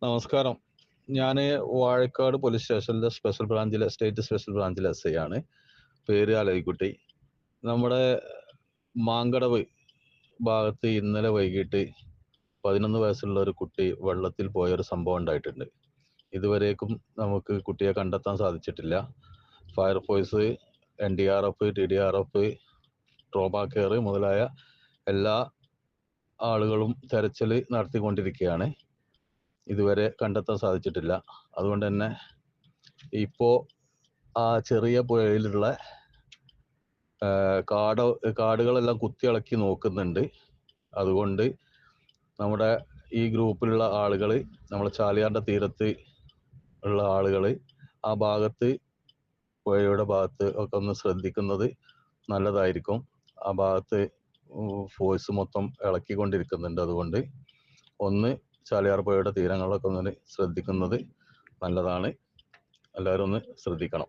നമസ്കാരം. ഞാൻ വാഴക്കാട് പോലീസ് സ്റ്റേഷനിലെ സ്റ്റേറ്റ് സ്പെഷ്യൽ ബ്രാഞ്ചിലെ എസ് ഐ ആണ്. പേര് അലവിക്കുട്ടി. നമ്മുടെ മാങ്കടവ് ഭാഗത്ത് ഇന്നലെ വൈകിട്ട് 11 വയസ്സുള്ള ഒരു കുട്ടി വെള്ളത്തിൽ പോയ ഒരു സംഭവം ഉണ്ടായിട്ടുണ്ട്. ഇതുവരേക്കും നമുക്ക് കുട്ടിയെ കണ്ടെത്താൻ സാധിച്ചിട്ടില്ല. Fire force, NDRF, TDRF, trauma care മുതലായ എല്ലാ ആളുകളും തെരച്ചിൽ നടത്തിക്കൊണ്ടിരിക്കുകയാണ്. ഇതുവരെ കണ്ടെത്താൻ സാധിച്ചിട്ടില്ല. അതുകൊണ്ട് തന്നെ ഇപ്പോൾ ആ ചെറിയ പുഴയിലുള്ള കാടുകളെല്ലാം കുത്തിയിളക്കി നോക്കുന്നുണ്ട്. അതുകൊണ്ട് നമ്മുടെ ഈ ഗ്രൂപ്പിലുള്ള ആളുകൾ, നമ്മുടെ ചാലിയാറിൻ്റെ തീരത്ത് ഉള്ള ആളുകൾ ആ ഭാഗത്ത്, പുഴയുടെ ഭാഗത്ത് ഒക്കെ ഒന്ന് ശ്രദ്ധിക്കുന്നത് നല്ലതായിരിക്കും. ആ ഭാഗത്ത് ഫോഴ്സ് മൊത്തം ഇളക്കിക്കൊണ്ടിരിക്കുന്നുണ്ട്. അതുകൊണ്ട് ഒന്ന് ചാലിയാർ പുഴയുടെ തീരങ്ങളിലൊക്കെ ഒന്ന് ശ്രദ്ധിക്കുന്നത് നല്ലതാണ്. എല്ലാവരും ഒന്ന് ശ്രദ്ധിക്കണം.